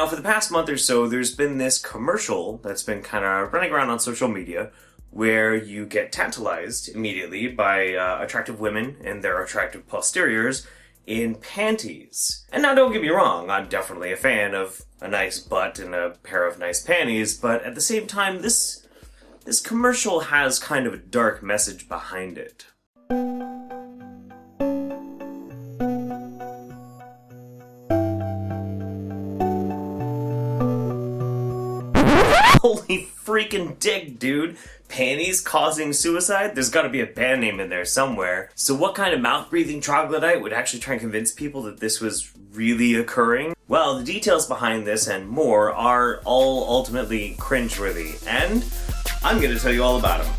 Now, for the past month or so, there's been this commercial that's been kind of running around on social media where you get tantalized immediately by attractive women and their attractive posteriors in panties. And now don't get me wrong, I'm definitely a fan of a nice butt and a pair of nice panties, but at the same time, this commercial has kind of a dark message behind it. Holy freaking dick, dude. Panties causing suicide? There's gotta be a band name in there somewhere. So what kind of mouth-breathing troglodyte would actually try and convince people that this was really occurring? Well, the details behind this and more are all ultimately cringeworthy, and I'm gonna tell you all about them.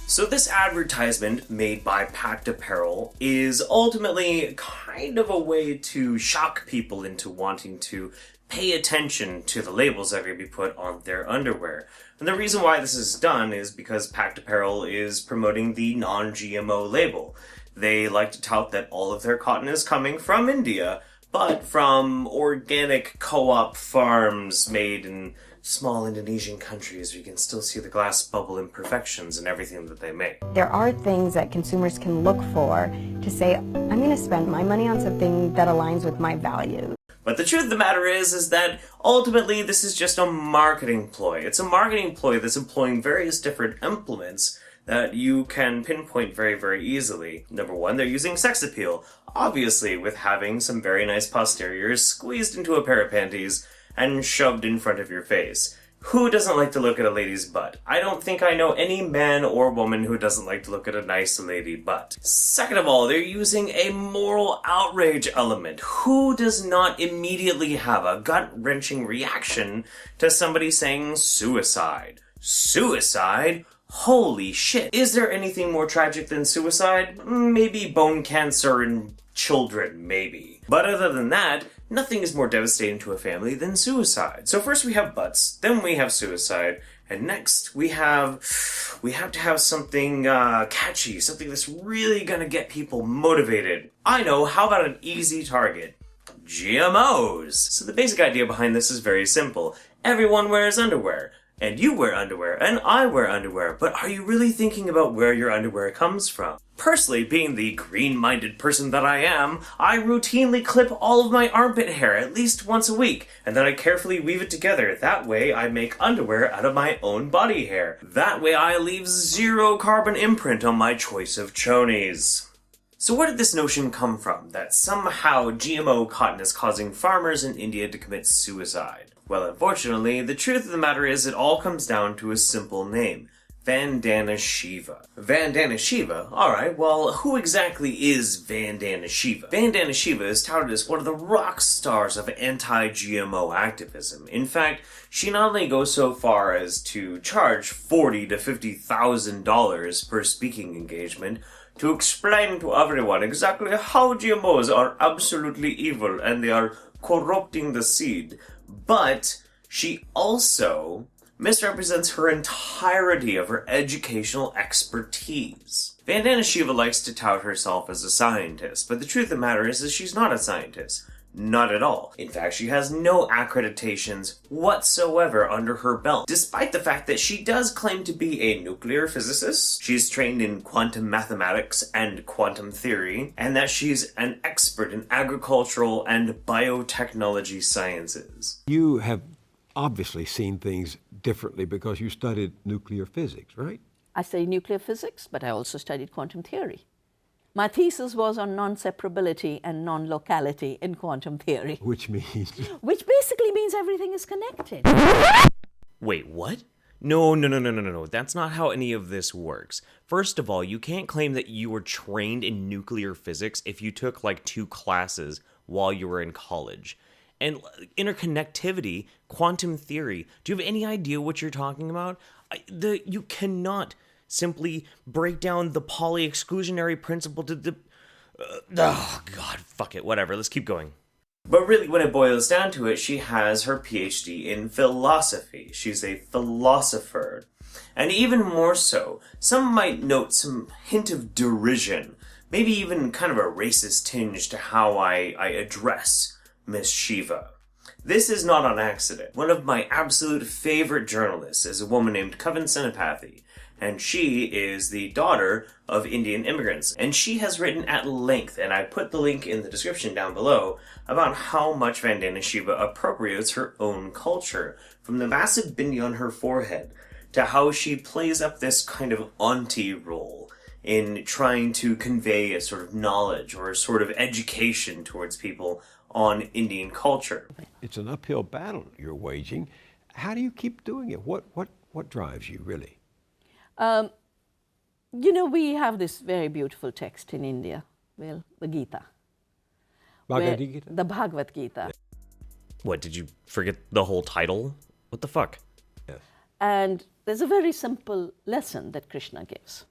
So this advertisement made by PACT Apparel is ultimately kind of a way to shock people into wanting to pay attention to the labels that are going to be put on their underwear. And the reason why this is done is because PACT Apparel is promoting the non-GMO label. They like to tout that all of their cotton is coming from India, but from organic co-op farms made in small Indonesian countries where you can still see the glass bubble imperfections and everything that they make. There are things that consumers can look for to say, I'm going to spend my money on something that aligns with my values. But the truth of the matter is that ultimately this is just a marketing ploy. It's a marketing ploy that's employing various different implements that you can pinpoint very, very easily. Number one, they're using sex appeal, obviously with having some very nice posteriors squeezed into a pair of panties and shoved in front of your face. Who doesn't like to look at a lady's butt? I don't think I know any man or woman who doesn't like to look at a nice lady butt. Second of all, they're using a moral outrage element. Who does not immediately have a gut-wrenching reaction to somebody saying suicide? Suicide? Holy shit. Is there anything more tragic than suicide? Maybe bone cancer in children, maybe. But other than that, nothing is more devastating to a family than suicide. So first we have butts, then we have suicide, and next we have to have something catchy, something that's really gonna get people motivated. I know, how about an easy target? GMOs! So the basic idea behind this is very simple. Everyone wears underwear. And you wear underwear, and I wear underwear, but are you really thinking about where your underwear comes from? Personally, being the green-minded person that I am, I routinely clip all of my armpit hair at least once a week, and then I carefully weave it together. That way I make underwear out of my own body hair. That way I leave zero carbon imprint on my choice of chonies. So where did this notion come from, that somehow GMO cotton is causing farmers in India to commit suicide? Well, unfortunately, the truth of the matter is it all comes down to a simple name. Vandana Shiva. Vandana Shiva? Alright, well, who exactly is Vandana Shiva? Vandana Shiva is touted as one of the rock stars of anti-GMO activism. In fact, she not only goes so far as to charge $40,000 to $50,000 per speaking engagement to explain to everyone exactly how GMOs are absolutely evil and they are corrupting the seed. But she also misrepresents her entirety of her educational expertise. Vandana Shiva likes to tout herself as a scientist, but the truth of the matter is she's not a scientist. Not at all. In fact, she has no accreditations whatsoever under her belt, despite the fact that she does claim to be a nuclear physicist, she's trained in quantum mathematics and quantum theory, and that she's an expert in agricultural and biotechnology sciences. You have obviously seen things differently because you studied nuclear physics, right? I studied nuclear physics, but I also studied quantum theory. My thesis was on non-separability and non-locality in quantum theory. Which means? Which basically means everything is connected. Wait, what? No. That's not how any of this works. First of all, you can't claim that you were trained in nuclear physics if you took like 2 classes while you were in college. And interconnectivity, quantum theory, do you have any idea what you're talking about? You cannot simply break down the Pauli exclusionary principle to the... oh, God, fuck it, whatever, let's keep going. But really, when it boils down to it, she has her PhD in philosophy. She's a philosopher. And even more so, some might note some hint of derision, maybe even kind of a racist tinge to how I address Miss Shiva. This is not on accident. One of my absolute favorite journalists is a woman named Coven Senapathy, and she is the daughter of Indian immigrants. And she has written at length, and I put the link in the description down below, about how much Vandana Shiva appropriates her own culture, from the massive bindi on her forehead, to how she plays up this kind of auntie role in trying to convey a sort of knowledge or a sort of education towards people on Indian culture. It's an uphill battle you're waging. How do you keep doing it? What drives you, really? We have this very beautiful text in India, well, the Gita. Bhagavad Gita? The Bhagavad Gita. What, did you forget the whole title? What the fuck? Yes. And there's a very simple lesson that Krishna gives,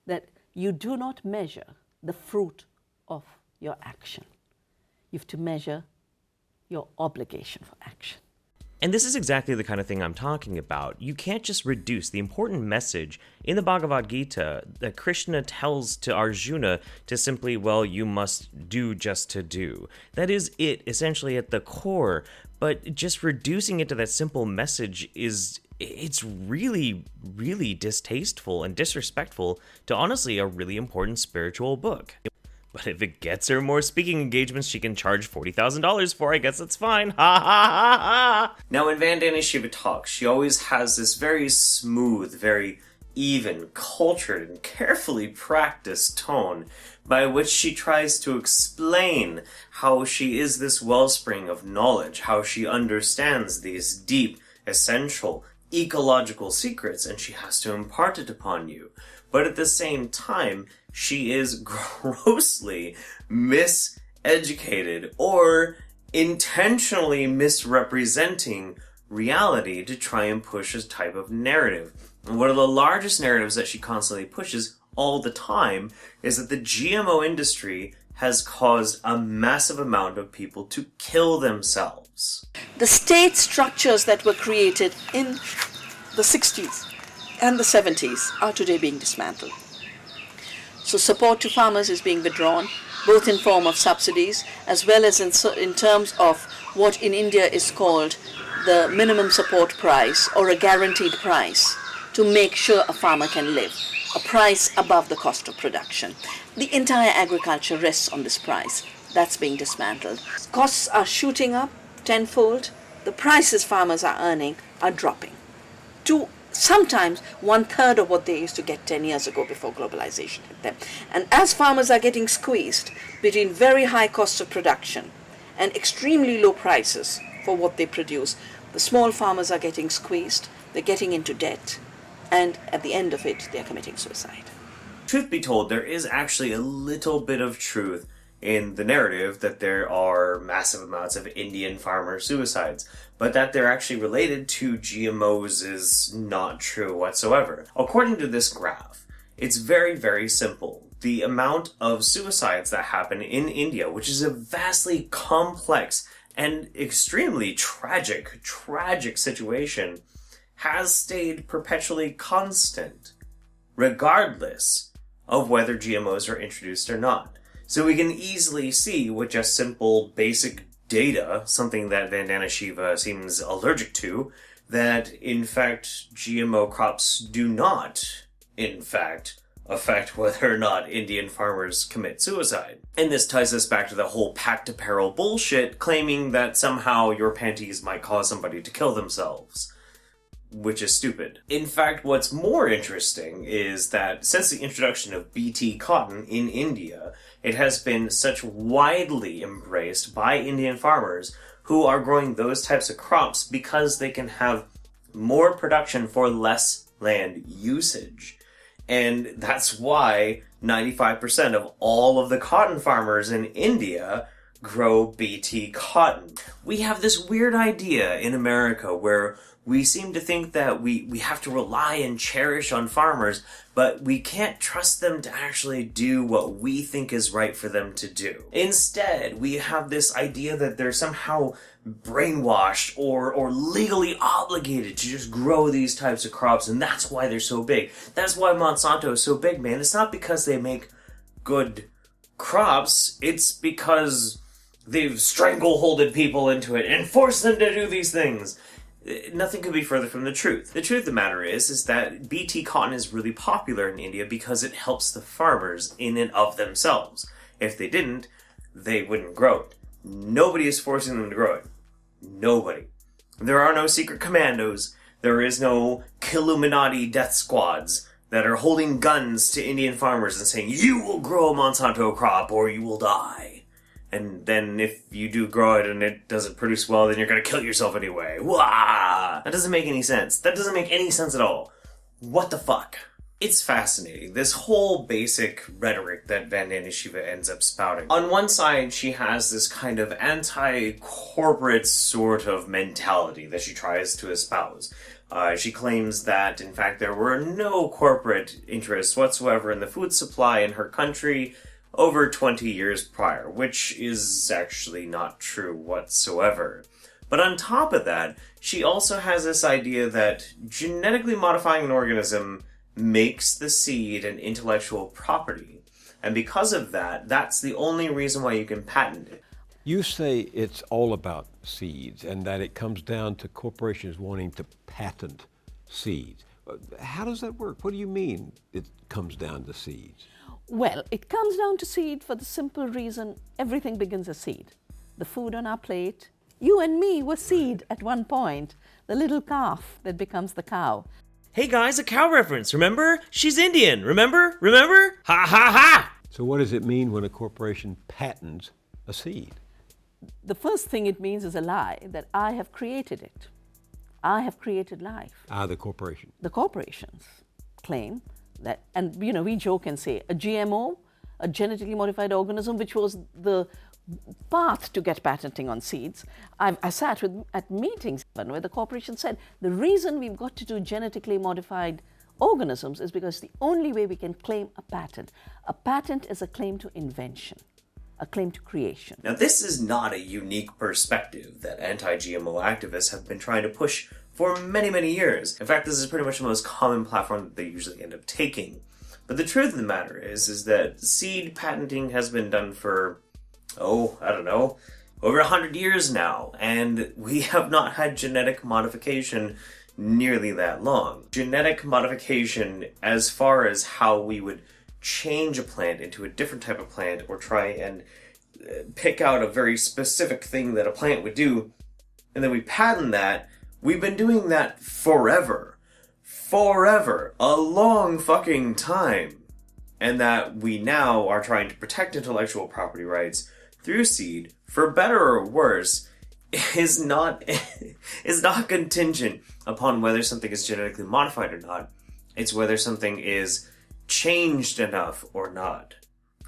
that you do not measure the fruit of your action. You have to measure your obligation for action. And this is exactly the kind of thing I'm talking about. You can't just reduce the important message in the Bhagavad Gita that Krishna tells to Arjuna to simply, well, you must do just to do. That is it, essentially at the core. But just reducing it to that simple message it's really, really distasteful and disrespectful to honestly a really important spiritual book. But if it gets her more speaking engagements she can charge $40,000 for, I guess that's fine. Ha ha ha ha! Now when Vandana Shiva talks, she always has this very smooth, very even, cultured, and carefully practiced tone by which she tries to explain how she is this wellspring of knowledge, how she understands these deep, essential, ecological secrets, and she has to impart it upon you. But at the same time, she is grossly miseducated or intentionally misrepresenting reality to try and push a type of narrative. And one of the largest narratives that she constantly pushes all the time is that the GMO industry has caused a massive amount of people to kill themselves. The state structures that were created in the 60s and the 70s are today being dismantled. So support to farmers is being withdrawn, both in form of subsidies as well as in terms of what in India is called the minimum support price or a guaranteed price to make sure a farmer can live, a price above the cost of production. The entire agriculture rests on this price. That's being dismantled. Costs are shooting up tenfold. The prices farmers are earning are dropping to sometimes 1/3 of what they used to get 10 years ago before globalization hit them. And as farmers are getting squeezed between very high costs of production and extremely low prices for what they produce, the small farmers are getting squeezed, they're getting into debt, and at the end of it, they're committing suicide. Truth be told, there is actually a little bit of truth in the narrative that there are massive amounts of Indian farmer suicides, but that they're actually related to GMOs is not true whatsoever. According to this graph, it's very, very simple. The amount of suicides that happen in India, which is a vastly complex and extremely tragic situation, has stayed perpetually constant, regardless of whether GMOs are introduced or not. So we can easily see with just simple basic data, something that Vandana Shiva seems allergic to, that in fact GMO crops do not, in fact, affect whether or not Indian farmers commit suicide. And this ties us back to the whole PACT Apparel bullshit, claiming that somehow your panties might cause somebody to kill themselves, which is stupid. In fact, what's more interesting is that since the introduction of BT cotton in India, it has been such widely embraced by Indian farmers who are growing those types of crops because they can have more production for less land usage. And that's why 95% of all of the cotton farmers in India grow BT cotton. We have this weird idea in America where we seem to think that we have to rely and cherish on farmers, but we can't trust them to actually do what we think is right for them to do. Instead, we have this idea that they're somehow brainwashed or legally obligated to just grow these types of crops, and that's why they're so big. That's why Monsanto is so big, man. It's not because they make good crops, it's because they've strangleholded people into it and forced them to do these things. Nothing could be further from the truth. The truth of the matter is that BT cotton is really popular in India because it helps the farmers in and of themselves. If they didn't, they wouldn't grow it. Nobody is forcing them to grow it. Nobody. There are no secret commandos. There is no Killuminati death squads that are holding guns to Indian farmers and saying, you will grow a Monsanto crop or you will die. And then if you do grow it and it doesn't produce well, then you're going to kill yourself anyway. Wah! That doesn't make any sense. That doesn't make any sense at all. What the fuck? It's fascinating, this whole basic rhetoric that Vandana Shiva ends up spouting. On one side, she has this kind of anti-corporate sort of mentality that she tries to espouse. She claims that, in fact, there were no corporate interests whatsoever in the food supply in her country over 20 years prior, which is actually not true whatsoever. But on top of that, she also has this idea that genetically modifying an organism makes the seed an intellectual property. And because of that, that's the only reason why you can patent it. You say it's all about seeds and that it comes down to corporations wanting to patent seeds. How does that work? What do you mean it comes down to seeds? Well, it comes down to seed for the simple reason everything begins as seed. The food on our plate, you and me were seed at one point, the little calf that becomes the cow. Hey guys, a cow reference, remember? She's Indian, remember? Remember? Ha ha ha! So what does it mean when a corporation patents a seed? The first thing it means is a lie, that I have created it. I have created life. The corporation. The corporations claim that, and we joke and say, a GMO, a genetically modified organism, which was the path to get patenting on seeds. I sat at meetings where the corporation said, the reason we've got to do genetically modified organisms is because the only way we can claim a patent. A patent is a claim to invention, a claim to creation. Now, this is not a unique perspective that anti-GMO activists have been trying to push for many, many years. In fact, this is pretty much the most common platform that they usually end up taking. But the truth of the matter is that seed patenting has been done for, over 100 years now, and we have not had genetic modification nearly that long. Genetic modification, as far as how we would change a plant into a different type of plant or try and pick out a very specific thing that a plant would do, and then we patent that, we've been doing that forever. Forever. A long fucking time. And that we now are trying to protect intellectual property rights through seed, for better or worse, is not contingent upon whether something is genetically modified or not. It's whether something is changed enough or not.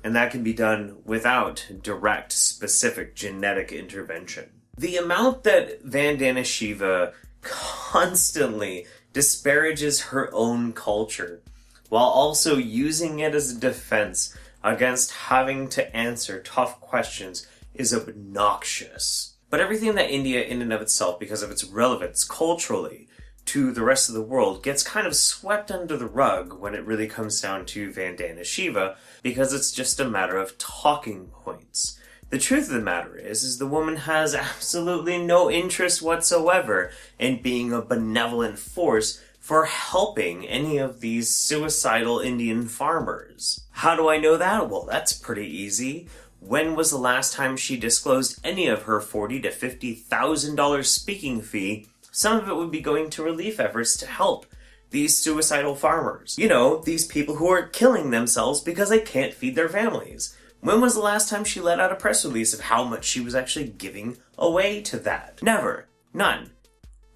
And that can be done without direct, specific genetic intervention. The amount that Vandana Shiva constantly disparages her own culture while also using it as a defense against having to answer tough questions is obnoxious. But everything that India in and of itself, because of its relevance culturally to the rest of the world, gets kind of swept under the rug when it really comes down to Vandana Shiva, because it's just a matter of talking points. The truth of the matter is the woman has absolutely no interest whatsoever in being a benevolent force for helping any of these suicidal Indian farmers. How do I know that? Well, that's pretty easy. When was the last time she disclosed any of her $40,000 to $50,000 speaking fee? Some of it would be going to relief efforts to help these suicidal farmers. These people who are killing themselves because they can't feed their families. When was the last time she let out a press release of how much she was actually giving away to that? Never. None.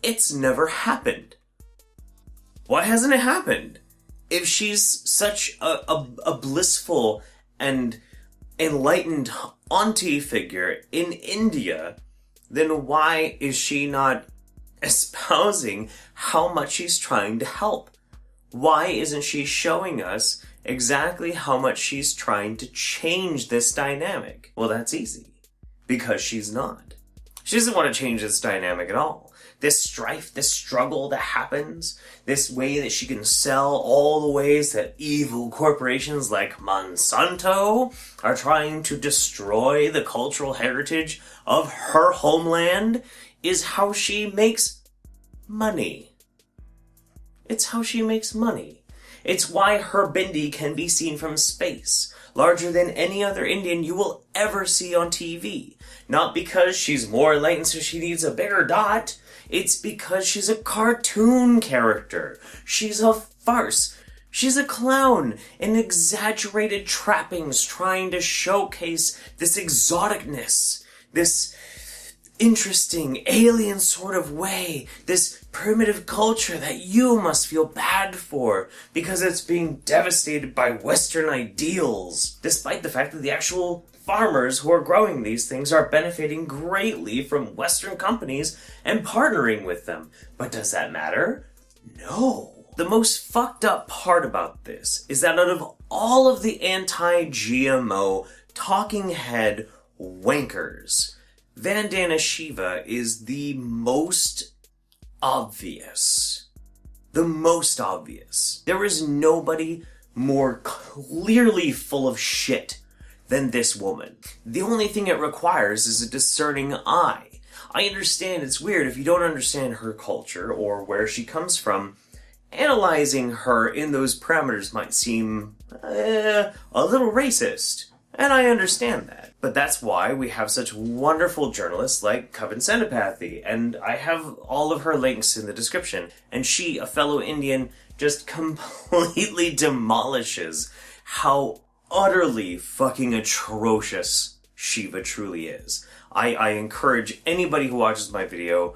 It's never happened. Why hasn't it happened? If she's such a blissful and enlightened auntie figure in India, then why is she not espousing how much she's trying to help? Why isn't she showing us exactly how much she's trying to change this dynamic? Well, that's easy. Because she's not. She doesn't want to change this dynamic at all. This strife, this struggle that happens, this way that she can sell all the ways that evil corporations like Monsanto are trying to destroy the cultural heritage of her homeland, is how she makes money. It's how she makes money. It's why her bindi can be seen from space, larger than any other Indian you will ever see on TV. Not because she's more enlightened so she needs a bigger dot. It's because she's a cartoon character. She's a farce. She's a clown in exaggerated trappings trying to showcase this exoticness, this interesting alien sort of way, this primitive culture that you must feel bad for because it's being devastated by Western ideals, despite the fact that the actual farmers who are growing these things are benefiting greatly from Western companies and partnering with them. But does that matter? No. The most fucked up part about this is that out of all of the anti-GMO talking head wankers, Vandana Shiva is the most obvious. The most obvious. There is nobody more clearly full of shit than this woman. The only thing it requires is a discerning eye. I understand it's weird if you don't understand her culture or where she comes from. Analyzing her in those parameters might seem a little racist. And I understand that. But that's why we have such wonderful journalists like Coven Sendapathy, and I have all of her links in the description. And she, a fellow Indian, just completely demolishes how utterly fucking atrocious Shiva truly is. I encourage anybody who watches my video,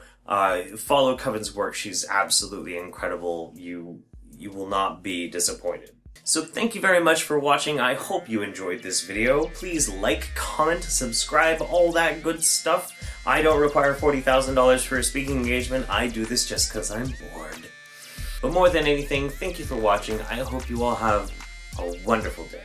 follow Coven's work. She's absolutely incredible. You will not be disappointed. So thank you very much for watching. I hope you enjoyed this video. Please like, comment, subscribe, all that good stuff. I don't require $40,000 for a speaking engagement. I do this just because I'm bored. But more than anything, thank you for watching. I hope you all have a wonderful day.